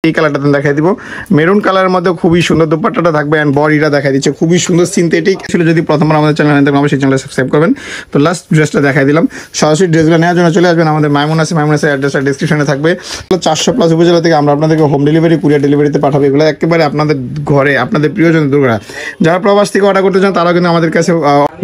এই কালারটা দেখাই দিব মেরুন কালারের মধ্যে খুবই সুন্দর দুপাট্টাটা থাকবে এন্ড বডিটা দেখাই দিচ্ছে খুবই সুন্দর সিনথেটিক। আসলে যদি প্রথমবার আমাদের চ্যানেল হয় তাহলে অবশ্যই চ্যানেলটা সাবস্ক্রাইব করবেন। তো লাস্ট ড্রেসটা দেখাই দিলাম। সরাসরি ড্রেসগুলো নেওয়ার জন্য চলে আসবেন আমাদের মাইমুনাসের অ্যাড্রেসটা ডেসক্রিপশনে থাকবে। 400+ উপজেলা থেকে আমরা আপনাদেরকে হোম ডেলিভারি কুরিয়ার ডেলিভারিতে পাঠাবো। এগুলো একেবারে আপনাদের ঘরে আপনাদের প্রিয়জনের দোরগোড়া। যারা প্রবাস থেকে অর্ডার করতে চান তারাও কিন্তু আমাদের কাছে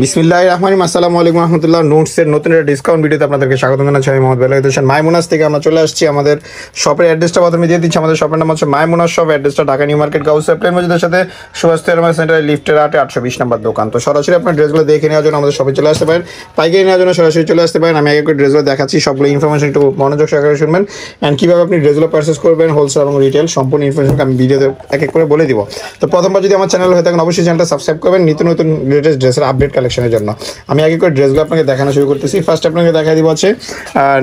বিসমিল্লাহির রাহমানির রহিম। আসসালামু আলাইকুম রাহমাতুল্লাহ। নোটসের নতুন একটা ডিসকাউন্ট ভিডিওতে আপনাদেরকে স্বাগত জানাচ্ছি। আমি মোহাম্মদ বেলায়েত হোসেন মাইমুনাস থেকে আমরা চলে আসছি। আমাদের শপের অ্যাড্রেসটা প্রথমে দিয়ে দিচ্ছি। আমাদের শপের নাম হচ্ছে মাইমুনাস শপ। অ্যাড্রেসটা ঢাকা নিউ মার্কেট গাউসিয়া প্লেন মসজিদের সাথে সুভাষ সেন্টার লিফটের 820 নম্বর দোকান। তো সরাসরি আপনার ড্রেসগুলো দেখে নেওয়ার জন্য আমাদের শপে চলে আসতে পারেন। পাইকারি নেওয়ার জন্য সরাসরি চলে আসতে পারেন। আমি এক এক করে ড্রেসগুলো দেখাচ্ছি, সবগুলো ইনফরমেশন একটু মনোযোগ সহকারে শুনবেন অ্যান্ড কীভাবে আপনি ড্রেসগুলো পারচেস করবেন হোলসেল এবং রিটেল সম্পূর্ণ ইনফরমেশন আমি ভিডিওতে এক এক করে বলে দিব। তো প্রথমবার যদি আমার চ্যানেল হয়ে থাকেন অবশ্যই চ্যানেলটা সাবস্ক্রাইব করবেন নিত্য নতুন লেটেস্ট ড্রেসের আপডেট কালেকশনের জন্য। আমি এক এক করে ড্রেসগুলো আপনাকে দেখানো শুরু করতেছি। ফার্স্ট আপনাকে দেখাই দিব হচ্ছে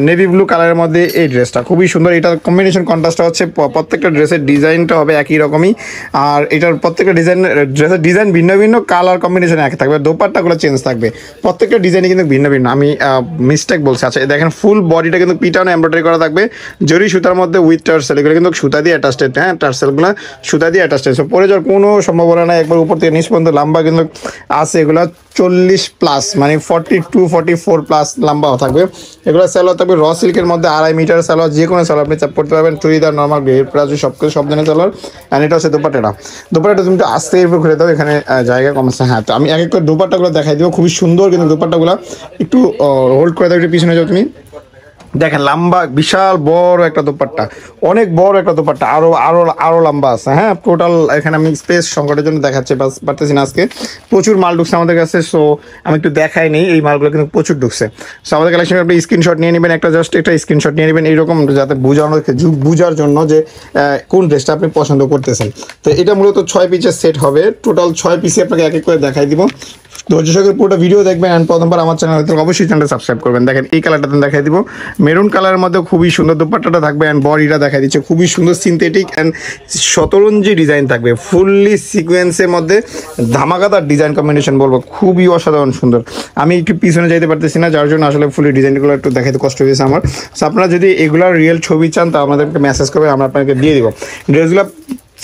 নেভি ব্লু কালারের মধ্যে এই ড্রেসটা খুবই সুন্দর। এটার কম্বিনেশন কন্ট্রাস্টটা হচ্ছে প্রত্যেকটা ড্রেসের ডিজাইনটা হবে একই রকমই, আর এটার প্রত্যেকটা ড্রেসের ডিজাইন ভিন্ন ভিন্ন, কালার কম্বিনেশন এক থাকবে, দোপাট্টাগুলো চেঞ্জ থাকবে, প্রত্যেকটা ডিজাইনই কিন্তু ভিন্ন ভিন্ন। আমি মিস্টেক বলছি। আচ্ছা দেখেন ফুল বডিটা কিন্তু পিটানো এমব্রয়ডারি করা থাকবে জরি সুতার মধ্যে উইথ টার্সেল। এগুলো কিন্তু সুতা দিয়ে অ্যাটাচড, হ্যাঁ টার্সেলগুলো সুতা দিয়ে অ্যাটাচড। সো পরে যাওয়ার কোনো সম্ভাবনা নাই। একবার উপর থেকে নিচ পর্যন্ত লম্বা কিন্তু আছে, এগুলো 40+ মানে 42-44+ লম্বাও থাকবে। এগুলো সালোয়ার থাকবে র সিল্কের মধ্যে 2.5 মিটার সালোয়ার। যে কোনো সালোয়ার আপনি চাপ করতে পারবেন, চুড়িদার, নর্মাল, গ্রেড, প্লাজো সব ধরনের সালোয়ার। অ্যান্ড এটা হচ্ছে দোপাট্টাটা তুমি তো আস্তে এরপর খুলে দাও, এখানে জায়গা কম আছে। হ্যাঁ, তো আমি এক এক করে দোপাট্টাগুলো দেখাই দিব, খুবই সুন্দর কিন্তু দোপাট্টাগুলো একটু হোল্ড করে দাও, একটু পিছনে যাও তুমি। দেখেন লম্বা বিশাল বড় একটা দোপাট্টা, অনেক বড় একটা দোপাট্টা, আরো লম্বা আছে। হ্যাঁ, টোটাল এখানে আমি স্পেস সংকটের জন্য দেখাচ্ছি পারতেছি না আজকে। প্রচুর মাল ঢুকছে আমাদের কাছে, সো আমি একটু দেখাই নেই। এই মালগুলো কিন্তু প্রচুর ঢুকছে। সো আমাদের কালেকশন আপনি স্ক্রিনশট নিয়ে নেবেন, একটা স্ক্রিনশট নিয়ে নেবেন এইরকম, যাতে বোঝার জন্য যে কোন ড্রেসটা আপনি পছন্দ করতেছেন। তো এটা মূলত 6 পিসের সেট হবে। টোটাল 6 পিসে আপনাকে এক এক করে দেখাই দিব। ধৈর্য সহকারে পুরোটা ভিডিও দেখবেন অ্যান্ড প্রথমবার আমার চ্যানেল হয়তো অবশ্যই চ্যানেলটা সাবস্ক্রাইব করবেন। দেখেন এই কালারটা দেখাই দিব মেরুন কালারের মধ্যে খুবই সুন্দর দুপাট্টাটা থাকবে অ্যান্ড বডিটা দেখাই দিচ্ছে খুবই সুন্দর সিনথেটিক অ্যান্ড শতরঞ্জি ডিজাইন থাকবে, ফুললি সিকোয়েন্সের মধ্যে ধামাকাদার ডিজাইন কম্বিনেশন বলবো, খুবই অসাধারণ সুন্দর। আমি একটু পিছনে যাইতে পারতেছি না, যার জন্য আসলে ফুলি ডিজাইনগুলো একটু দেখাইতে কষ্ট হয়েছে আমার। সো আপনারা যদি এগুলার রিয়েল ছবি চান তা আমাদেরকে মেসেজ করবে, আমরা আপনাকে দিয়ে দিব। ড্রেসগুলো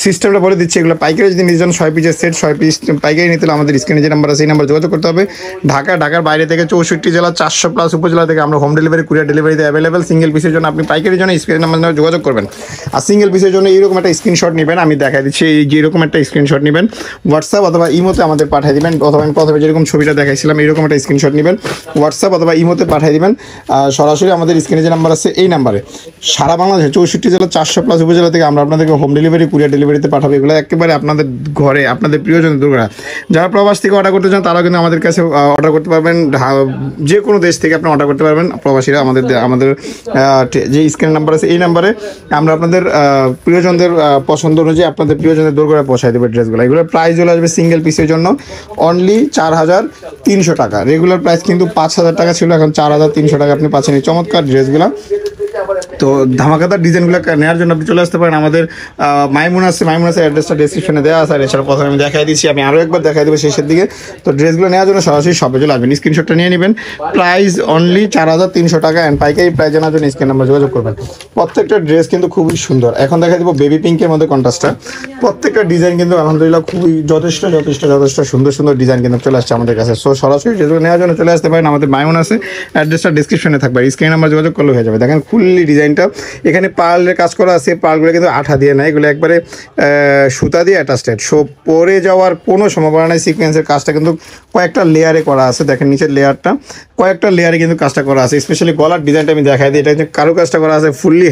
সিস্টেমটা বলে দিচ্ছি। এগুলো পাইকারি যদি নিতে চান 6 পিসের সেট, 6 পিস পাইকারি নিতে হলে আমাদের স্ক্রিনে যে নাম্বার আছে এই নাম্বার যোগাযোগ করতে হবে। ঢাকার বাইরে থেকে 64 জেলা 400+ উপজেলা থেকে আমরা হোম ডেলিভারি কুরিয়ার ডেলিভারিতে অ্যাভেলেবেল। সিঙ্গেল পিসের জন্য আপনি পাইকারির জন্য স্ক্রিনের নাম্বার যোগাযোগ করবেন, আর সিঙ্গেল পিসের জন্য এইরকম একটা স্ক্রিনশট নেবেন। আমি দেখাই দিচ্ছি, এই যে এরকম একটা স্ক্রিনশট নেবেন, হোয়াটসঅ্যাপ অথবা ইমোতে আমাদের পাঠিয়ে দেবেন। অথবা আমি প্রথমে যেরকম ছবিটা দেখাইছিলাম এইরকম একটা স্ক্রিনশট নেবেন, হোয়াটসঅ্যাপ অথবা ইমোতে পাঠিয়ে দেবেন। সরাসরি আমাদের স্ক্রিনে যে নাম্বার আছে এই নাম্বারে সারা বাংলাদেশে 64 জেলা 400+ উপজেলা থেকে আমরা আপনাদেরকে হোম ডেলিভারি কুরিয়ার ডেলিভারিতে পাঠাবো। এগুলো একেবারে আপনাদের ঘরে আপনাদের প্রিয়জনের দোরগোড়া। যারা প্রবাস থেকে অর্ডার করতে চান তারাও কিন্তু আমাদের কাছে অর্ডার করতে পারবেন। যে কোনো দেশ থেকে আপনি অর্ডার করতে পারবেন প্রবাসীরা। আমাদের যে স্ক্রিন নাম্বার আছে এই নাম্বারে আমরা আপনাদের প্রিয়জনদের পছন্দ অনুযায়ী আপনাদের প্রিয়জনের দোরগোড়ায় পৌঁছায় দেবে ড্রেসগুলো। এগুলোর প্রাইস চলে আসবে সিঙ্গেল পিসের জন্য অনলি 4300 টাকা। রেগুলার প্রাইস কিন্তু 5000 টাকা ছিল, এখন 4300 টাকা আপনি পাচ্ছেন এই চমৎকার ড্রেসগুলো। তো ধামাকাদার ডিজাইনগুলো নেওয়ার জন্য আপনি চলে আসতে পারেন আমাদের মাইমুনাসের অ্যাড্রেসটা ডেসক্রিপশনে দেওয়া আছে। আর এছাড়া প্রথমে আমি দেখাই দিচ্ছি, আমি আরও একবার দেখাই দেবো শেষের দিকে। তো ড্রেসগুলো নেওয়ার জন্য সরাসরি শপে চলে আসবেন, স্ক্রিনশটটা নিয়ে নেবেন। প্রাইস অনলি 4300 টাকা অ্যান্ড পাইকারি প্রাইস জানার জন্য স্ক্রিন নাম্বার যোগাযোগ করবেন। প্রত্যেকটা ড্রেস কিন্তু খুবই সুন্দর। এখন দেখাই দেবো বেবি পিঙ্কের মধ্যে কন্ট্রাস্টটা। প্রত্যেকটা ডিজাইন কিন্তু আলহামদুলিল্লাহ খুবই যথেষ্ট সুন্দর ডিজাইন কিন্তু চলে আসছে আমাদের কাছে। সো সরাসরি ড্রেসগুলো নেওয়ার জন্য চলে আসতে পারেন আমাদের মাইমুনাসে। অ্যাড্রেসটা ডিসক্রিপশনে থাকবে, স্ক্রিন নাম্বার যোগাযোগ করলে হয়ে যাবে। দেখেন ফুললি ডিজাইনটা, এখানে পার্লের কাজ করা আছে, পার্লগুলো কিন্তু আঠা দিয়ে না, এগুলো একবারে সুতা দিয়ে অ্যাটাচড। সো পরে যাওয়ার কোনো সম্ভাবনা নাই। সিকোয়েন্সের কাজটা কিন্তু কয়েকটা লেয়ারে করা আছে, দেখেন নিচের লেয়ারটা কয়েকটা লেয়ারে কিন্তু কাজটা করা আছে। স্পেশালি গলার ডিজাইনটা আমি দেখাই দিই, এটা কিন্তু কারো কাজটা করা আছে ফুললি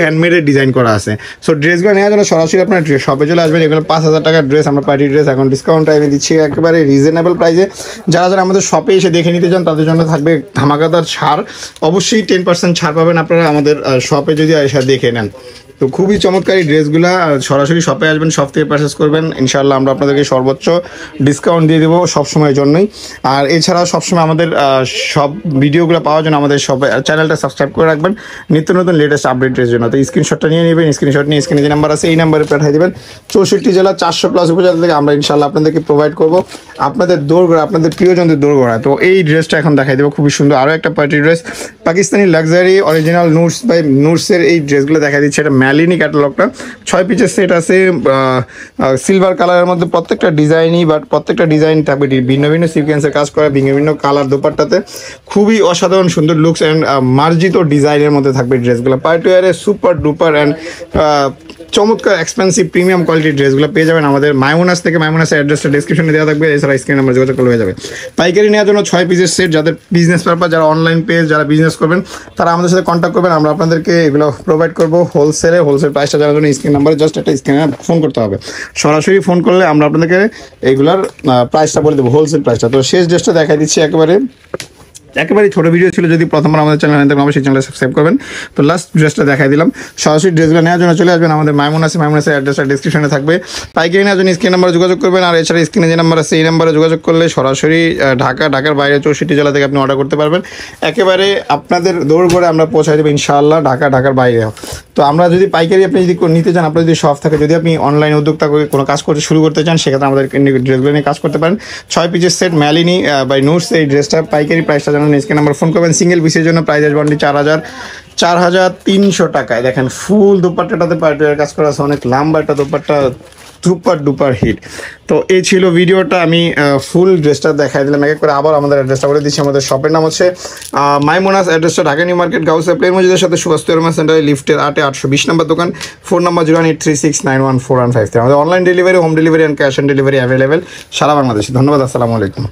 হ্যান্ডমেডের ডিজাইন করা আছে। সো ড্রেসগুলো নেওয়ার জন্য সরাসরি আপনার শপে চলে আসবেন। এগুলো 5000 টাকার ড্রেস, আমরা পার্টি ড্রেস এখন ডিসকাউন্ট টাইমে দিচ্ছি একেবারে রিজনেবল প্রাইসে। যারা আমাদের শপে এসে দেখে নিতে চান তাদের জন্য থাকবে ধামাকাদার ছাড়, অবশ্যই 10% ছাড় পাবেন আপনারা আমাদের শপে যদি এসে দেখে নেন। তো খুবই চমৎকার এই ড্রেসগুলো, সরাসরি শপে আসবেন, শপ থেকে পারচেস করবেন, ইনশাআল্লাহ আমরা আপনাদেরকে সর্বোচ্চ ডিসকাউন্ট দিয়ে দেবো সবসময়ের জন্যই। আর এছাড়াও সবসময় আমাদের সব ভিডিওগুলো পাওয়ার জন্য আমাদের শপে চ্যানেলটা সাবস্ক্রাইব করে রাখবেন নিত্য নতুন লেটেস্ট আপডেটের জন্য। তো স্ক্রিনশটটা নিয়ে নেবেন, স্ক্রিনশট নিয়ে স্ক্রিনে যে নাম্বার আছে এই নাম্বারে পাঠিয়ে দেবেন। 64 জেলা 400+ উপজেলা থেকে আমরা ইনশাআল্লাহ আপনাদেরকে প্রোভাইড করবো আপনাদের দোরগোড়া, আপনাদের প্রিয়জনদের দোরগোড়া। তো এই ড্রেসটা এখন দেখাই দেবো, খুবই সুন্দর আরও একটা party dress, Pakistani luxury original নুটসের এই ড্রেসগুলো দেখা দিচ্ছে। এটা ম্যালিনি ক্যাটালগটা 6 পিসের সেট আছে সিলভার কালারের মধ্যে প্রত্যেকটা ডিজাইনই বাট প্রত্যেকটা ডিজাইন থাকবে ভিন্ন ভিন্ন সিকোয়েন্সের কাজ করা ভিন্ন ভিন্ন কালার দোপাট্টাতে খুবই অসাধারণ সুন্দর লুকস অ্যান্ড মার্জিত ডিজাইনের মধ্যে থাকবে ড্রেসগুলো পার্টি ওয়ারে সুপার ডুপার অ্যান্ড চমৎকার এক্সপেন্সিভ প্রিমিয়াম কোয়ালিটির ড্রেসগুলো পেয়ে যাবেন আমাদের মাইমোনাস থেকে। মাইমোনাসের অ্যাড্রেসটা ডিসক্রিপশনে দেওয়া থাকবে, এছাড়া স্ক্রিন নাম্বার যোগাযোগ করলে হয়ে যাবে। পাইকারি নেওয়ার জন্য 6 পিসের সেট, যাদের বিজনেস পারপাস, যারা অনলাইন পেজ, যারা বিজনেস করবেন তারা আমাদের সাথে কন্ট্যাক্ট করবেন, আমরা আপনাদেরকে এগুলো প্রোভাইড করবো হোলসেল প্রাইসটা জানার জন্য স্ক্রিন নাম্বারে জাস্ট একটা স্ক্রিনে ফোন করতে হবে। সরাসরি ফোন করলে আমরা আপনাদেরকে এগুলোর প্রাইসটা বলে দেবো, হোলসেল প্রাইসটা। তো শেষ ড্রেসটা দেখাই দিচ্ছি, একেবারে ছোট ভিডিও ছিল, যদি প্রথমবার আমাদের চ্যানেল থাকলে অবশ্যই চ্যানেল সাবস্ক্রাইব করবেন। তো লাস্ট ড্রেসটা দেখাই দিলাম। সরাসরি ড্রেসগুলো নেওয়ার জন্য চলে আসবেন আমাদের মাইমোনাসের অ্যাড্রেসটা ডিসক্রিপশনে থাকবে। পাইকারি নেওয়ার জন্য স্ক্রিন নাম্বারে যোগাযোগ করবেন, আর এছাড়া স্ক্রিনে যে নাম্বার আছে এই নাম্বারে যোগাযোগ করলে সরাসরি ঢাকার বাইরে 64 জেলা থেকে আপনি অর্ডার করতে পারবেন। একেবারে আপনাদের দৌড় করে আমরা পৌঁছাই দেবো ইনশাআল্লাহ ঢাকার বাইরেও। তো আমরা যদি পাইকারি আপনি যদি নিতে চান, আপনার যদি শপ থাকে, যদি আপনি অনলাইন উদ্যোক্তা করে কোনো কাজ করতে শুরু করতে চান, সেক্ষেত্রে আমাদের ড্রেসগুলো নিয়ে কাজ করতে পারেন। 6 পিসের সেট ম্যালিনি বাই নুটস, এই ড্রেসটা পাইকারি প্রাইসটা জানান স্ক্রিন নাম্বার ফোন করবেন। সিঙ্গেল পিসের জন্য প্রাইস আসবে অনলি 4,300 টাকায়। দেখেন ফুল দোপাট্টাটাতে পার্টির কাজ করা আছে, অনেক লম্বা একটা দোপাট্টা, সুপার ডুপার হিট। তো এই ছিল ভিডিওটা, আমি ফুল ড্রেসটা দেখাই দিলাম এক এক করে। আবার আমাদের অ্যাড্রেসটা বলে দিচ্ছি, আমাদের শপের নাম হচ্ছে মাইমোনাস, অ্যাড্রেসটা ঢাকা নিউ মার্কেট গাউসিয়া প্লেন মসজিদের সাথে সুভাষ সেন্টারে লিফটের 820 নম্বর দোকান। Phone number 01836914153। আমাদের online delivery, home delivery and cash on delivery available সারা বাংলাদেশে। ধন্যবাদ, আসসালামু আলাইকুম।